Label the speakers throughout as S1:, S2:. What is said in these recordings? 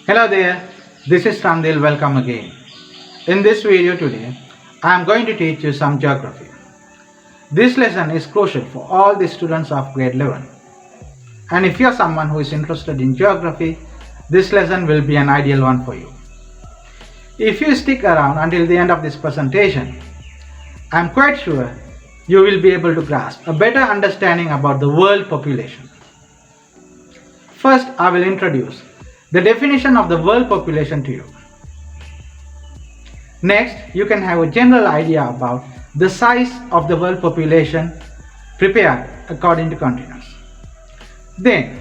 S1: Hello there, this is Sandil. Welcome again. In this video today, I am going to teach you some geography. This lesson is crucial for all the students of grade 11. And if you are someone who is interested in geography, this lesson will be an ideal one for you. If you stick around until the end of this presentation, I am quite sure you will be able to grasp a better understanding about the world population. First, I will introduce the definition of the world population to you. Next, you can have a general idea about the size of the world population prepared according to continents. Then,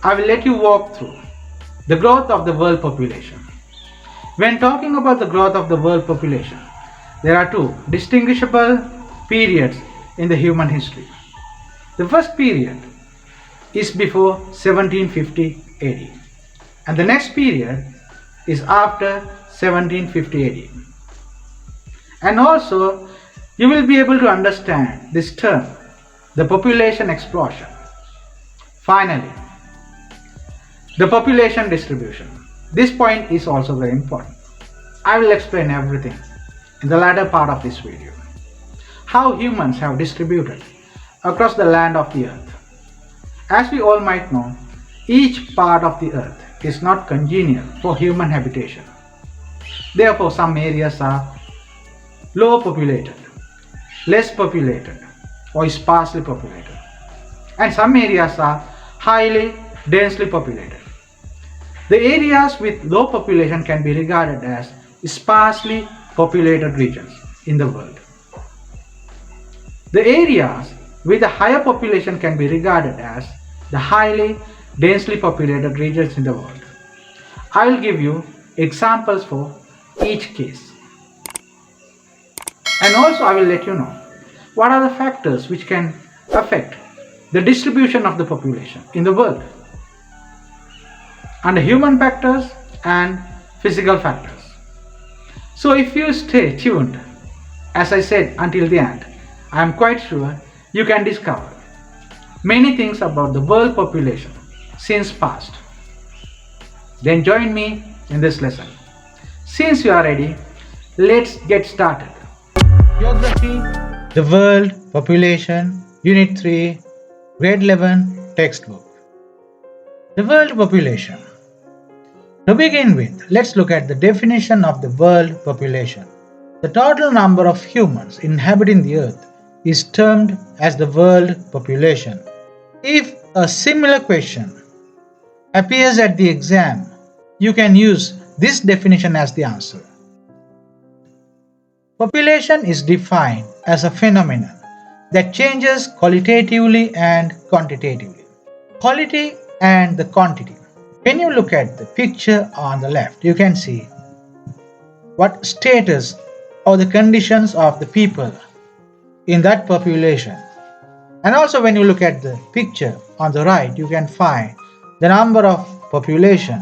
S1: I will let you walk through the growth of the world population. When talking about the growth of the world population, there are two distinguishable periods in the human history. The first period is before 1750 AD. And the next period is after 1750 AD. And also, you will be able to understand this term, the population explosion. Finally, the population distribution. This point is also very important. I will explain everything in the latter part of this video. How humans have distributed across the land of the earth. As we all might know, each part of the earth is not congenial for human habitation. Therefore, some areas are low populated, less populated, or sparsely populated, and some areas are highly densely populated. The areas with low population can be regarded as sparsely populated regions in the world. The areas with a higher population can be regarded as the highly densely populated regions in the world. I will give you examples for each case. And also I will let you know what are the factors which can affect the distribution of the population in the world. Under human factors and physical factors. So if you stay tuned, as I said until the end, I am quite sure you can discover many things about the world population since past. Then join me in this lesson. Since you are ready, let's get started. Geography, the world population, Unit 3, Grade 11 textbook. The world population. To begin with, let's look at the definition of the world population. The total number of humans inhabiting the earth is termed as the world population. If a similar question appears at the exam, you can use this definition as the answer. Population is defined as a phenomenon that changes qualitatively and quantitatively. Quality and the quantity. When you look at the picture on the left, you can see what status or the conditions of the people in that population. And also when you look at the picture on the right, you can find the number of population.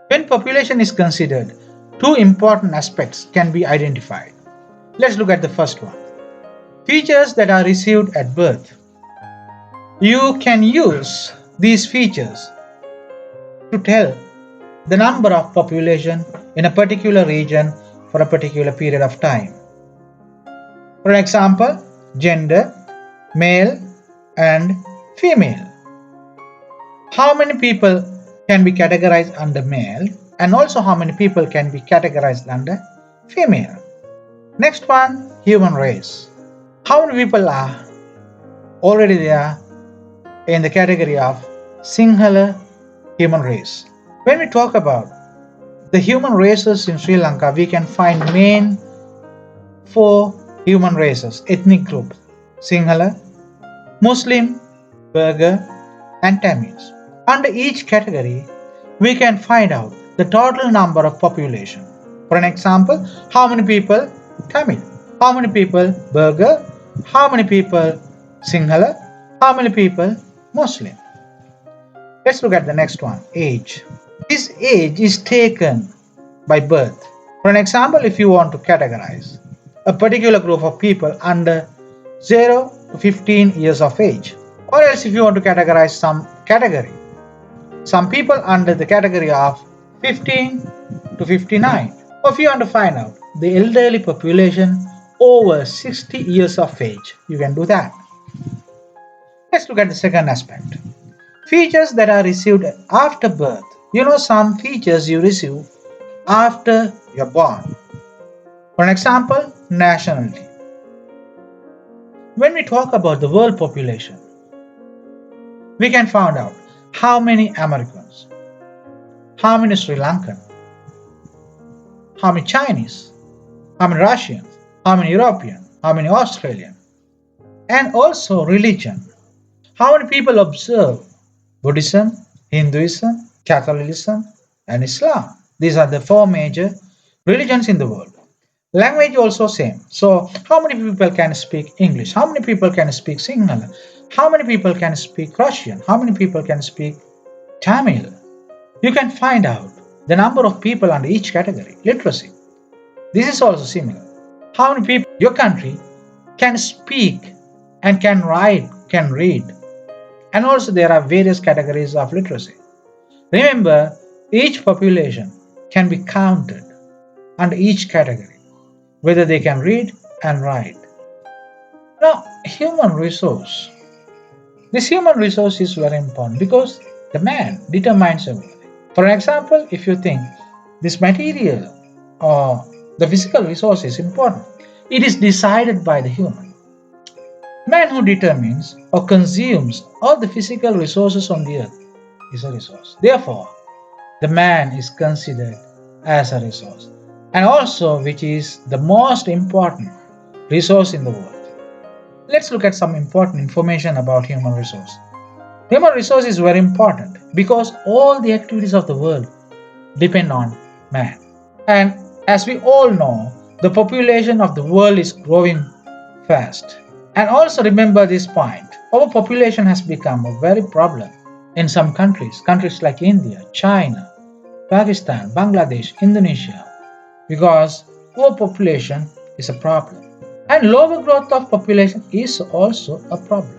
S1: When population is considered, two important aspects can be identified. Let's look at the first one. Features that are received at birth. You can use these features to tell the number of population in a particular region for a particular period of time. For example, gender, male and female. How many people can be categorized under male and also how many people can be categorized under female. Next one, human race. How many people are already there in the category of singular human race? When we talk about the human races in Sri Lanka, we can find main four human races, ethnic groups: Sinhala, Muslim, Burgher and Tamils. Under each category, we can find out the total number of population. For an example, how many people Tamil, how many people Burgher, how many people Sinhala, how many people Muslim. Let's look at the next one, age. This age is taken by birth. For an example, if you want to categorize a particular group of people under 0 to 15 years of age, or else if you want to categorize some category, some people under the category of 15 to 59. Or if you want to find out the elderly population over 60 years of age, you can do that. Let's look at the second aspect. Features that are received after birth. You know some features you receive after you're born. For example, nationality. When we talk about the world population, we can find out how many Americans, how many Sri Lankan, how many Chinese, how many Russians, how many European, how many Australian, and also religion. How many people observe Buddhism, Hinduism, Catholicism, and Islam? These are the four major religions in the world. Language also same. So how many people can speak English? How many people can speak Sinhala? How many people can speak Russian? How many people can speak Tamil? You can find out the number of people under each category. Literacy. This is also similar. How many people in your country can speak and can write, can read? And also there are various categories of literacy. Remember, each population can be counted under each category, whether they can read and write. Now, human resource. This human resource is very important because the man determines everything. For example, if you think this material or the physical resource is important, it is decided by the human. Man who determines or consumes all the physical resources on the earth is a resource. Therefore, the man is considered as a resource, and also which is the most important resource in the world. Let's look at some important information about human resource. Human resource is very important because all the activities of the world depend on man. And as we all know, the population of the world is growing fast. And also remember this point, our population has become a very problem in some countries like India, China, Pakistan, Bangladesh, Indonesia, because poor population is a problem. And lower growth of population is also a problem,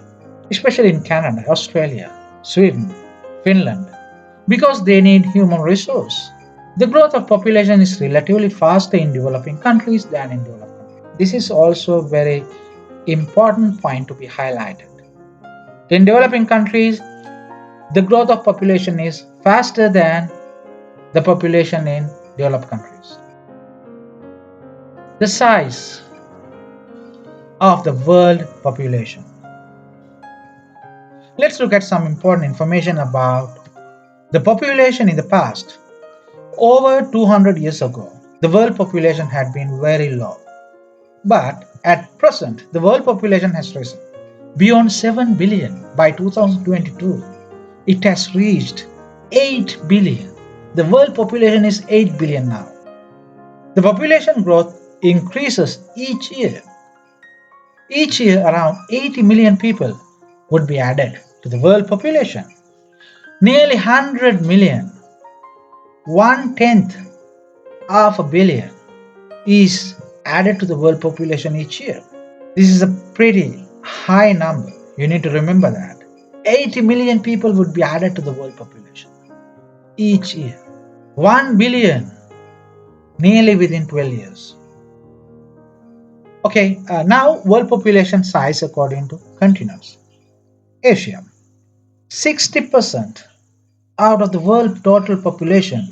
S1: especially in Canada, Australia, Sweden, Finland, because they need human resource. The growth of population is relatively faster in developing countries than in developed countries. This is also a very important point to be highlighted. In developing countries, the growth of population is faster than the population in developed countries. The size of the world population. Let's look at some important information about the population in the past. Over 200 years ago, the world population had been very low. But at present, the world population has risen beyond 7 billion by 2022. It has reached 8 billion. The world population is 8 billion now. The population growth increases each year. Each year, around 80 million people would be added to the world population. Nearly 100 million, one tenth of a billion, is added to the world population each year. This is a pretty high number. You need to remember that. 80 million people would be added to the world population each year. 1 billion nearly within 12 years. Okay, now world population size according to continents. Asia. 60% out of the world total population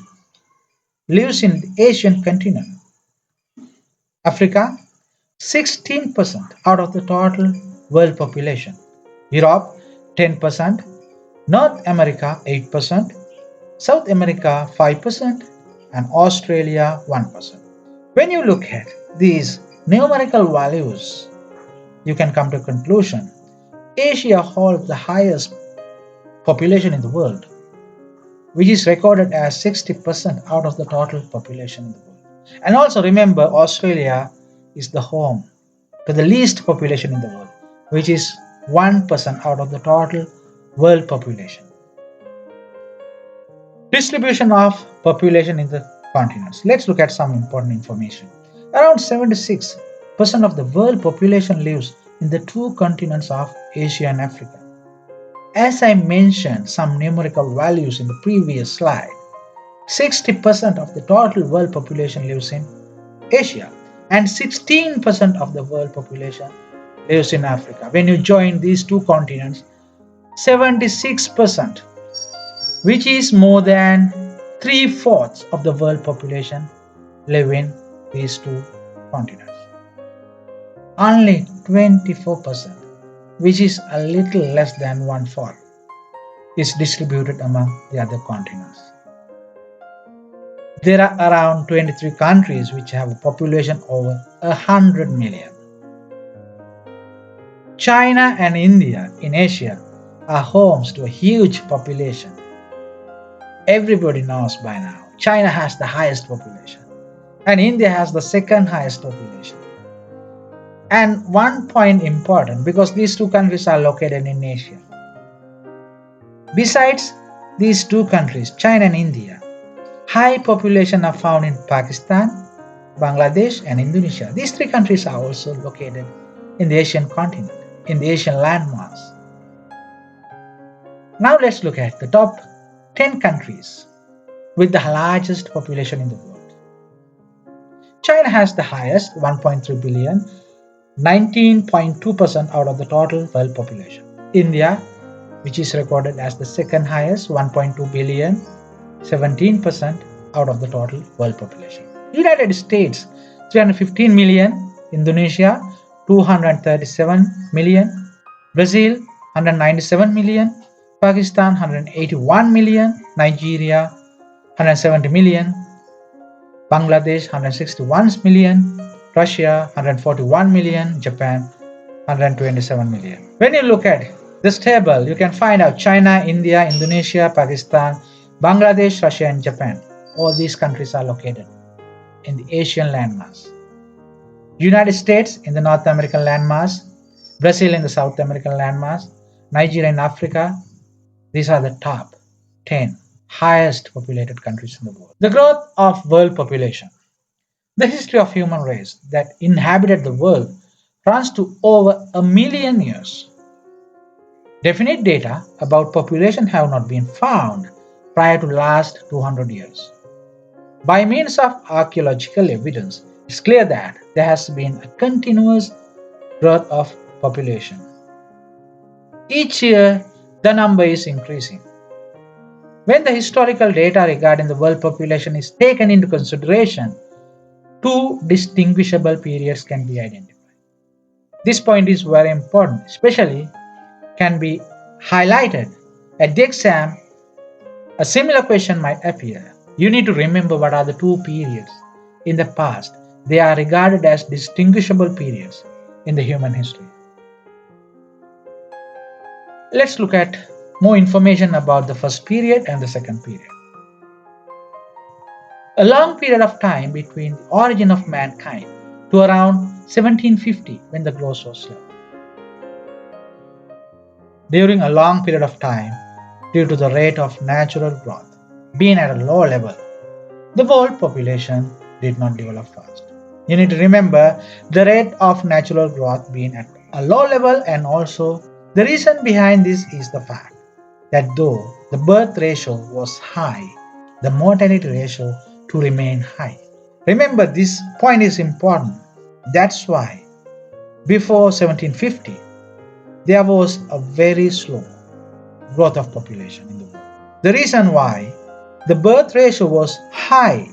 S1: lives in the Asian continent. Africa, 16% out of the total world population. Europe, 10%. North America, 8%. South America, 5%. And Australia, 1%. When you look at these numerical values, you can come to a conclusion. Asia holds the highest population in the world, which is recorded as 60% out of the total population in the world. And also remember, Australia is the home to the least population in the world, which is 1% out of the total world population. Distribution of population in the continents. Let's look at some important information. Around 76% of the world population lives in the two continents of Asia and Africa. As I mentioned some numerical values in the previous slide, 60% of the total world population lives in Asia, and 16% of the world population lives in Africa. When you join these two continents, 76%, which is more than three-fourths of the world population, live in these two continents. Only 24%, which is a little less than one-fourth, is distributed among the other continents. There are around 23 countries which have a population over 100 million. China and India in Asia are homes to a huge population. Everybody knows by now, China has the highest population and India has the second highest population. And one point important, because these two countries are located in Asia. Besides these two countries, China and India, high population are found in Pakistan, Bangladesh and Indonesia. These three countries are also located in the Asian continent, in the Asian landmass. Now let's look at the top 10 countries with the largest population in the world. China has the highest, 1.3 billion, 19.2% out of the total world population. India, which is recorded as the second highest, 1.2 billion, 17% out of the total world population. United States, 315 million, Indonesia, 237 million, Brazil, 197 million, Pakistan, 181 million, Nigeria, 170 million, Bangladesh, 161 million, Russia, 141 million, Japan, 127 million. When you look at this table, you can find out China, India, Indonesia, Pakistan, Bangladesh, Russia, and Japan. All these countries are located in the Asian landmass. United States in the North American landmass, Brazil in the South American landmass, Nigeria in Africa. These are the top 10 highest populated countries in the world. The growth of world population. The history of human race that inhabited the world runs to over a million years. Definite data about population have not been found prior to last 200 years. By means of archaeological evidence, it's clear that there has been a continuous growth of population. Each year, the number is increasing. When the historical data regarding the world population is taken into consideration, two distinguishable periods can be identified. This point is very important, especially can be highlighted at the exam. A similar question might appear. You need to remember what are the two periods in the past. They are regarded as distinguishable periods in the human history. Let's look at more information about the first period and the second period. A long period of time between the origin of mankind to around 1750 when the growth was slow. During a long period of time, due to the rate of natural growth being at a low level, the world population did not develop fast. You need to remember the rate of natural growth being at a low level, and also the reason behind this is the fact that though the birth ratio was high, the mortality ratio to remain high. Remember, this point is important. That's why before 1750, there was a very slow growth of population in the world. The reason why the birth ratio was high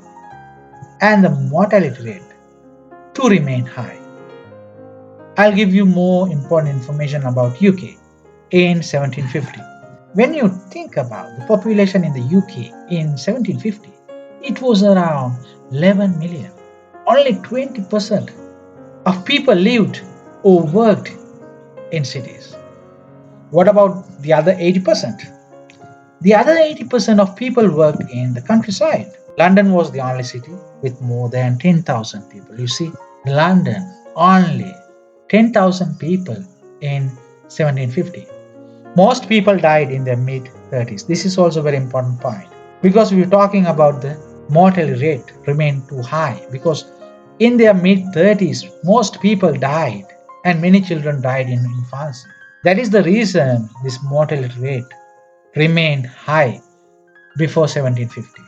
S1: and the mortality rate to remain high. I'll give you more important information about UK in 1750. When you think about the population in the UK in 1750, it was around 11 million. Only 20% of people lived or worked in cities. What about the other 80%? The other 80% of people worked in the countryside. London was the only city with more than 10,000 people. You see, London only 10,000 people in 1750. Most people died in their mid 30s. This is also a very important point because we are talking about the mortality rate remained too high because in their mid 30s most people died and many children died in infancy. That is the reason this mortality rate remained high before 1750.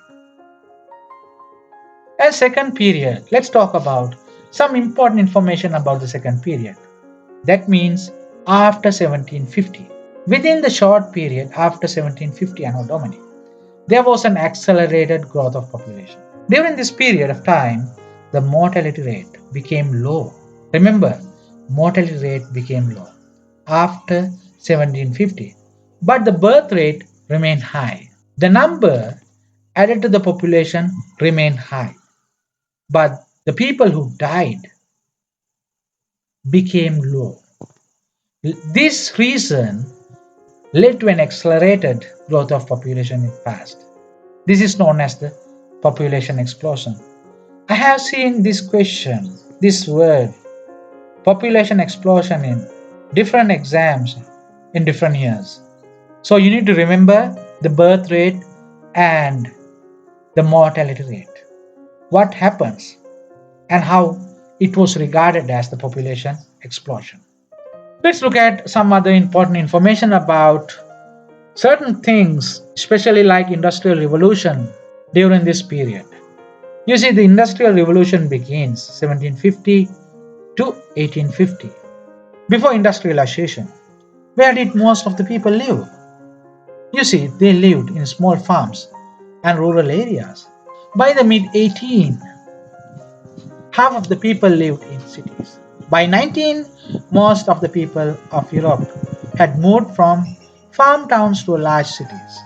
S1: A second period. Let's talk about some important information about the second period. That means after 1750. Within the short period after 1750 Anno Domini, there was an accelerated growth of population. During this period of time, the mortality rate became low. Remember, mortality rate became low after 1750, but the birth rate remained high. The number added to the population remained high, but the people who died became low. This reason led to an accelerated growth of population in past. This is known as the population explosion. I have seen this question, this word, population explosion in different exams in different years. So you need to remember the birth rate and the mortality rate. What happens and how it was regarded as the population explosion. Let's look at some other important information about certain things, especially like industrial revolution during this period. You see, the industrial revolution begins 1750 to 1850. Before industrialization, where did most of the people live? You see, they lived in small farms and rural areas. By the mid 18, half of the people lived in cities. By 19, most of the people of Europe had moved from farm towns to large cities.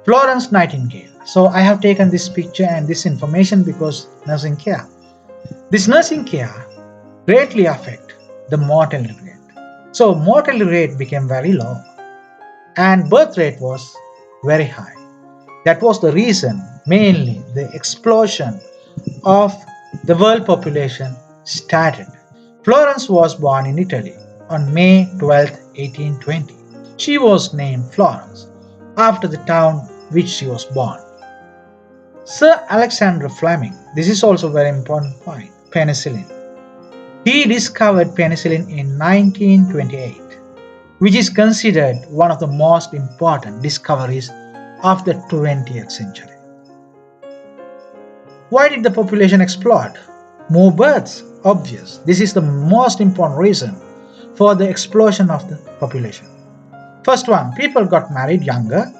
S1: Florence Nightingale. So I have taken this picture and this information because nursing care. This nursing care greatly affect the mortality rate. So mortality rate became very low and birth rate was very high. That was the reason, mainly the explosion of the world population started. Florence was born in Italy on May 12, 1820. She was named Florence after the town which she was born. Sir Alexander Fleming, this is also a very important point, penicillin. He discovered penicillin in 1928, which is considered one of the most important discoveries of the 20th century. Why did the population explode? More births, obvious. This is the most important reason for the explosion of the population. First one, people got married younger,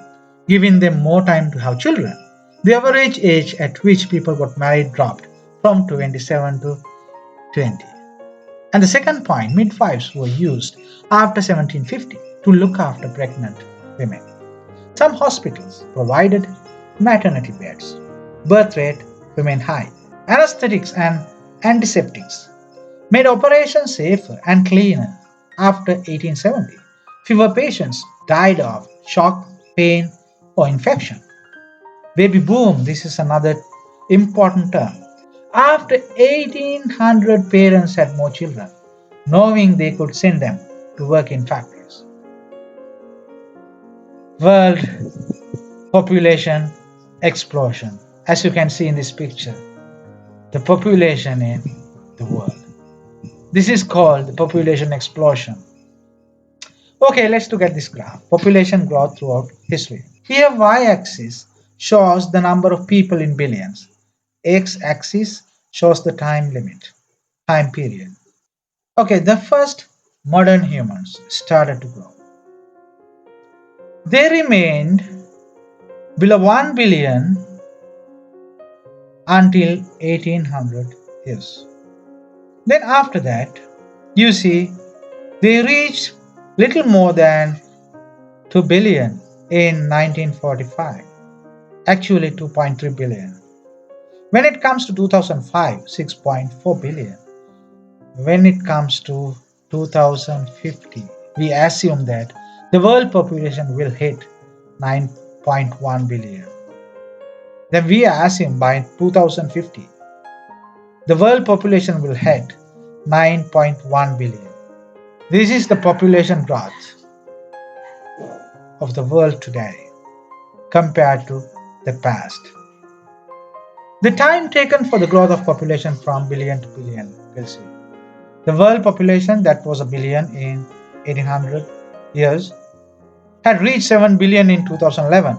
S1: giving them more time to have children. The average age at which people got married dropped from 27 to 20. And the second point, midwives were used after 1750 to look after pregnant women. Some hospitals provided maternity beds. Birth rate remained high. Anesthetics and antiseptics made operations safer and cleaner after 1870. Fewer patients died of shock, pain, or infection. Baby boom, this is another important term. After 1800, parents had more children, knowing they could send them to work in factories. World population explosion. As you can see in this picture, the population in the world. This is called the population explosion. Okay, let's look at this graph. Population growth throughout history. Here, y-axis shows the number of people in billions. X-axis shows the time limit, time period. Okay, the first modern humans started to grow. They remained below 1 billion until 1800 years. Then after that, you see, they reached little more than 2 billion in 1945. Actually 2.3 billion. When it comes to 2005, 6.4 billion. When it comes to 2050, we assume that the world population will hit 9.1 billion. Then we assume by 2050, the world population will hit 9.1 billion. This is the population growth of the world today compared to the past. The time taken for the growth of population from billion to billion, we'll see. The world population that was a billion in 1800 years had reached 7 billion in 2011.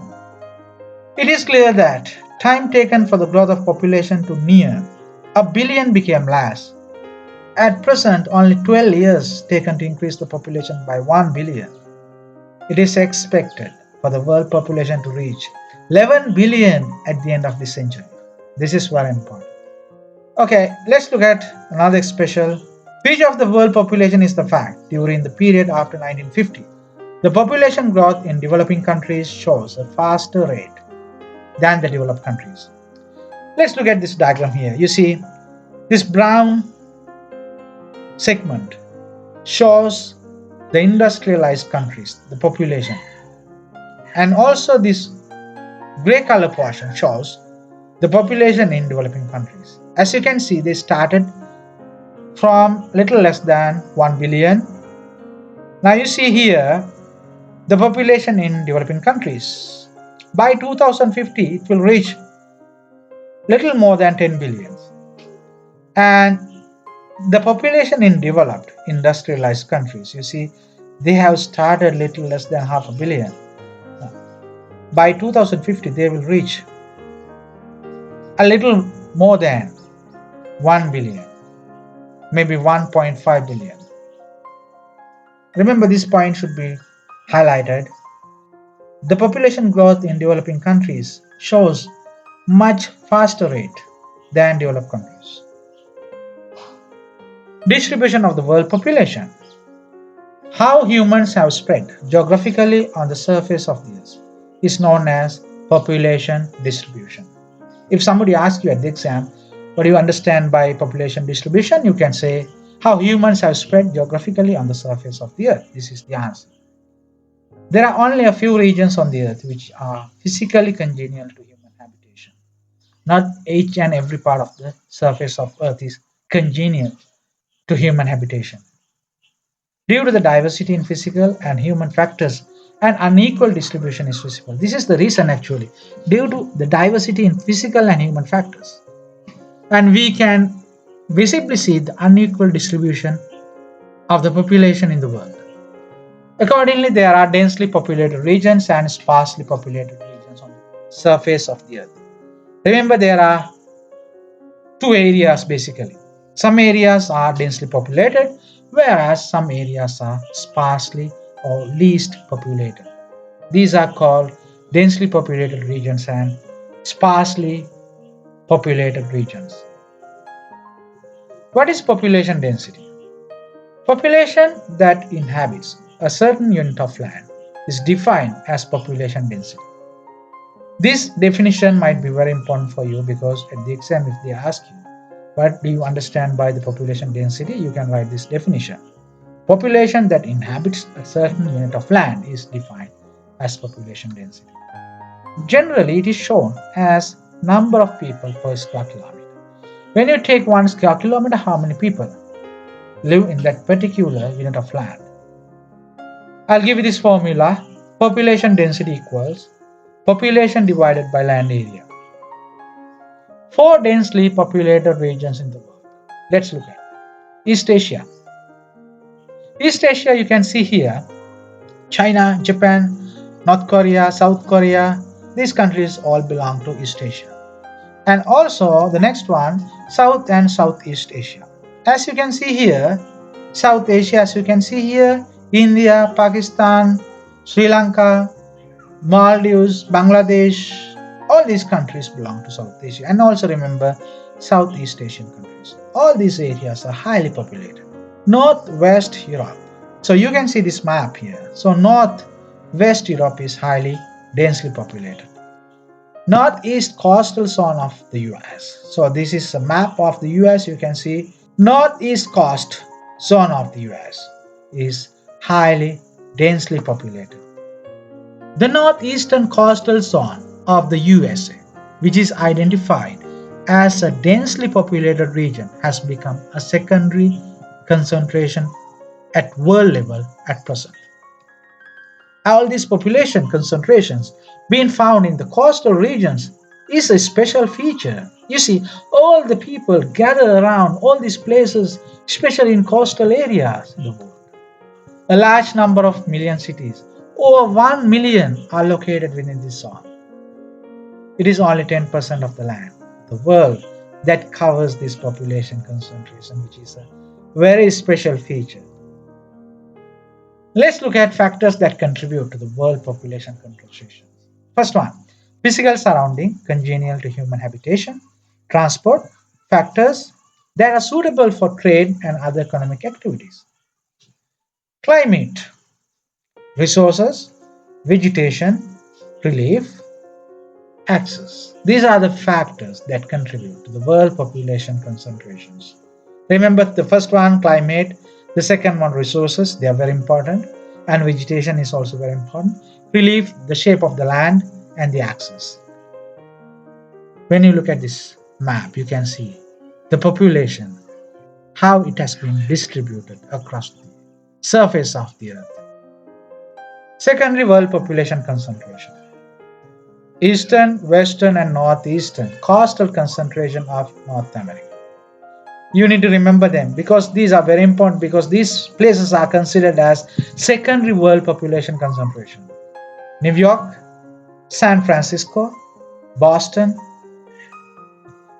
S1: It is clear that Time taken for the growth of population to near a billion became less. At present, only 12 years taken to increase the population by 1 billion. It is expected for the world population to reach 11 billion at the end of this century. This is very important. Okay, let's look at another special feature of the world population is the fact during the period after 1950, the population growth in developing countries shows a faster rate than the developed countries. Let's look at this diagram here. You see, this brown segment shows the industrialized countries, the population, and also this gray color portion shows the population in developing countries. As you can see, they started from little less than 1 billion. Now you see here the population in developing countries. By 2050, it will reach little more than 10 billion. And the population in developed industrialized countries, you see, they have started little less than half a billion. By 2050, they will reach a little more than 1 billion, maybe 1.5 billion. Remember, this point should be highlighted. The population growth in developing countries shows much faster rate than developed countries. Distribution of the world population. How humans have spread geographically on the surface of the earth is known as population distribution. If somebody asks you at the exam, what do you understand by population distribution? You can say how humans have spread geographically on the surface of the earth. This is the answer. There are only a few regions on the earth which are physically congenial to human habitation. Not each and every part of the surface of earth is congenial to human habitation. Due to the diversity in physical and human factors, an unequal distribution is visible. This is the reason actually, due to the diversity in physical and human factors. And we can visibly see the unequal distribution of the population in the world. Accordingly, there are densely populated regions and sparsely populated regions on the surface of the earth. Remember, there are two areas basically. Some areas are densely populated, whereas some areas are sparsely or least populated. These are called densely populated regions and sparsely populated regions. What is population density? Population that inhabits a certain unit of land is defined as population density. This definition might be very important for you because at the exam, if they ask you, what do you understand by the population density, you can write this definition. Population that inhabits a certain unit of land is defined as population density. Generally, it is shown as number of people per square kilometer. When you take 1 square kilometer, how many people live in that particular unit of land? I'll give you this formula. Population density equals population divided by land area. 4 densely populated regions in the world. Let's look at East Asia. East Asia, you can see here China, Japan, North Korea, South Korea. These countries all belong to East Asia. And also the next one, South and Southeast Asia. As you can see here, South Asia, as you can see here, India, Pakistan, Sri Lanka, Maldives, Bangladesh, all these countries belong to South Asia. And also remember, Southeast Asian countries. All these areas are highly populated. Northwest Europe. So you can see this map here. So Northwest Europe is highly densely populated. Northeast coastal zone of the US. So this is a map of the US. You can see northeast coast zone of the US is highly densely populated. The northeastern coastal zone of the USA, which is identified as a densely populated region, has become a secondary concentration at world level at present. All these population concentrations being found in the coastal regions is a special feature. You see, all the people gather around all these places, especially in coastal areas in the world. A large number of million cities, over 1 million, are located within this zone. It is only 10% of the land, the world, that covers this population concentration, which is a very special feature. Let's look at factors that contribute to the world population concentration. First one, physical surrounding congenial to human habitation, transport, factors that are suitable for trade and other economic activities. Climate, resources, vegetation, relief, access. These are the factors that contribute to the world population concentrations. Remember the first one, climate, the second one, resources, they are very important, and vegetation is also very important. Relief, the shape of the land, and the access. When you look at this map, you can see the population, how it has been distributed across the surface of the earth. Secondary world population concentration. Eastern, western, and northeastern coastal concentration of North America. You need to remember them because these are very important because these places are considered as secondary world population concentration. New York, San Francisco, Boston.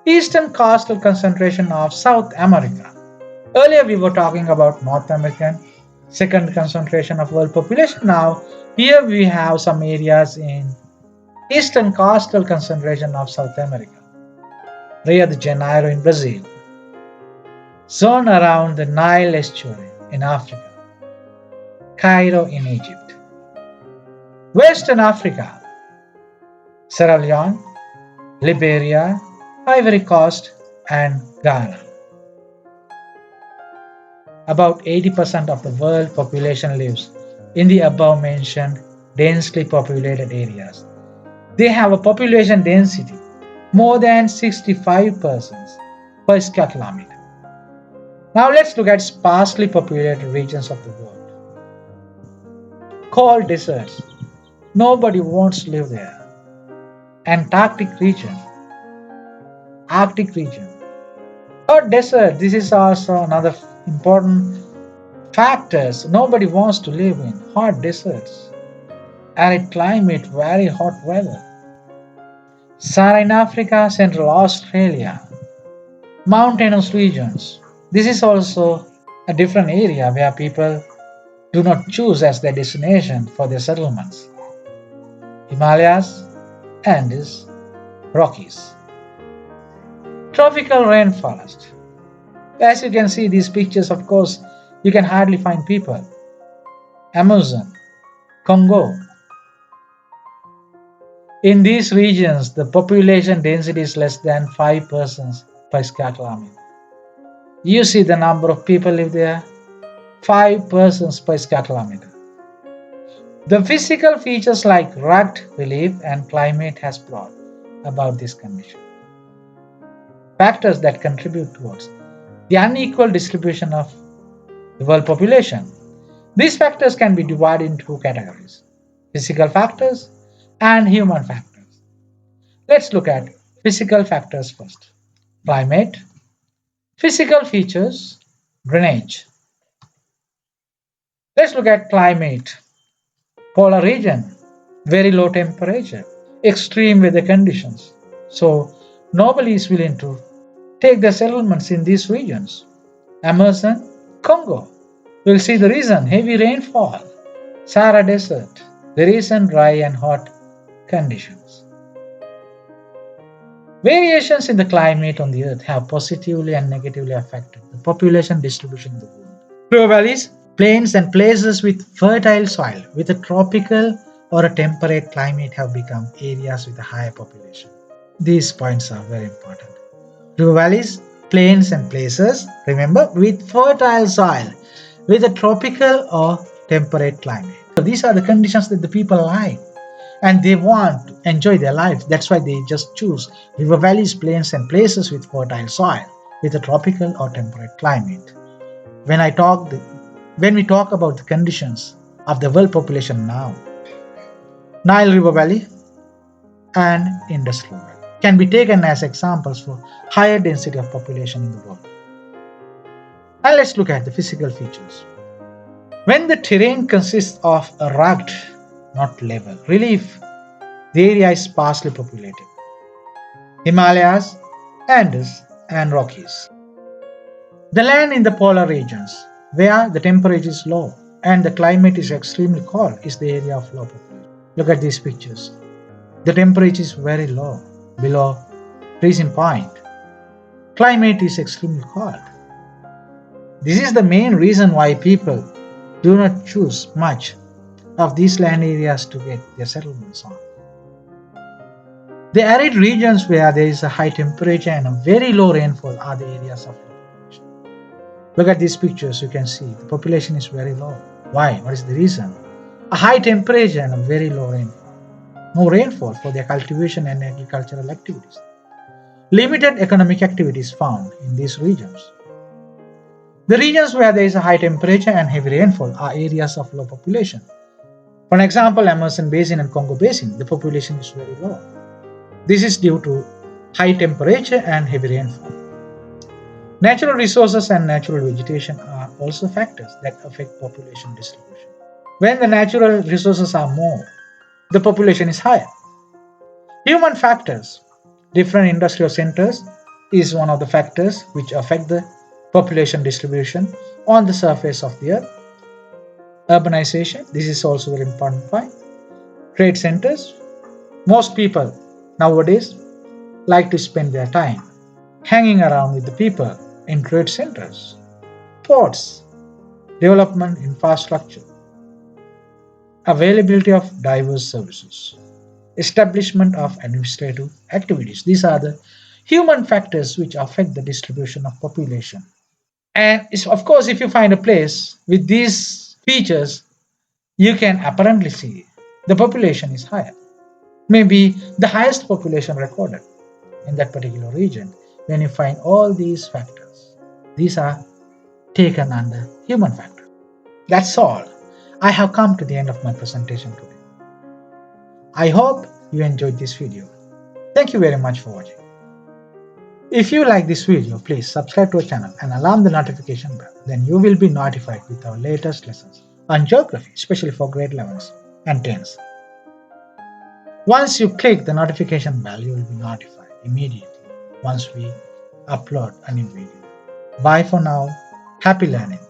S1: Eastern coastal concentration of South America. Earlier we were talking about North American second concentration of world population. Now here we have some areas in eastern coastal concentration of South America. Rio de Janeiro in Brazil. Zone around the Nile estuary in Africa. Cairo in Egypt. Western Africa. Sierra Leone, Liberia, Ivory Coast, and Ghana. About 80% of the world population lives in the above mentioned densely populated areas. They have a population density more than 65 persons per square kilometer. Now let's look at sparsely populated regions of the world. Cold deserts. Nobody wants to live there. Antarctic region. Arctic region. Hot desert. This is also another important factors. Nobody wants to live in hot deserts. Arid climate, very hot weather. Sahara in Africa, Central Australia. Mountainous regions. This is also a different area where people do not choose as their destination for their settlements. Himalayas, Andes, Rockies. Tropical rainforest. As you can see these pictures, of course, you can hardly find people. Amazon, Congo. In these regions, the population density is less than 5 persons per square kilometer. You see the number of people live there? 5 persons per square kilometer. The physical features like rugged relief and climate has brought about this condition. Factors that contribute towards the unequal distribution of the world population. These factors can be divided into two categories: physical factors and human factors. Let's look at physical factors first. Climate, physical features, drainage. Let's look at climate. Polar region, very low temperature, extreme weather conditions. So nobody is willing to take the settlements in these regions. Amazon, Congo. We'll see the reason: heavy rainfall. Sahara Desert, the reason dry and hot conditions. Variations in the climate on the earth have positively and negatively affected the population distribution in the world. River valleys, plains, and places with fertile soil with a tropical or a temperate climate have become areas with a higher population. These points are very important. River valleys, plains, and places, remember, with fertile soil with a tropical or temperate climate. So these are the conditions that the people like and they want to enjoy their lives. That's why they just choose river valleys, plains, and places with fertile soil with a tropical or temperate climate. When I talk, when we talk about the conditions of the world population now, Nile River Valley and Indus River Valley can be taken as examples for higher density of population in the world. Now let's look at the physical features. When the terrain consists of a rugged, not level, relief, the area is sparsely populated. Himalayas, Andes, and Rockies. The land in the polar regions, where the temperature is low and the climate is extremely cold, is the area of low population. Look at these pictures. The temperature is very low, below freezing point. Climate is extremely cold. This is the main reason why people do not choose much of these land areas to get their settlements on. The arid regions where there is a high temperature and a very low rainfall are the areas of low population. Look at these pictures, you can see the population is very low. Why? What is the reason? A high temperature and a very low rainfall. No rainfall for their cultivation and agricultural activities. Limited economic activities found in these regions. The regions where there is a high temperature and heavy rainfall are areas of low population. For example, Amazon Basin and Congo Basin, the population is very low. This is due to high temperature and heavy rainfall. Natural resources and natural vegetation are also factors that affect population distribution. When the natural resources are more, the population is higher. Human factors, different industrial centers, is one of the factors which affect the population distribution on the surface of the earth. Urbanization, this is also very important point. Trade centers, most people nowadays like to spend their time hanging around with the people in trade centers. Ports, development infrastructure, availability of diverse services, establishment of administrative activities. These are the human factors which affect the distribution of population. And of course, if you find a place with these features, you can apparently see the population is higher. Maybe the highest population recorded in that particular region when you find all these factors. These are taken under human factors. That's all. I have come to the end of my presentation today. I hope you enjoyed this video. Thank you very much for watching. If you like this video, please subscribe to our channel and alarm the notification bell. Then you will be notified with our latest lessons on geography, especially for grade 11s and 10s. Once you click the notification bell, you will be notified immediately once we upload a new video. Bye for now. Happy learning.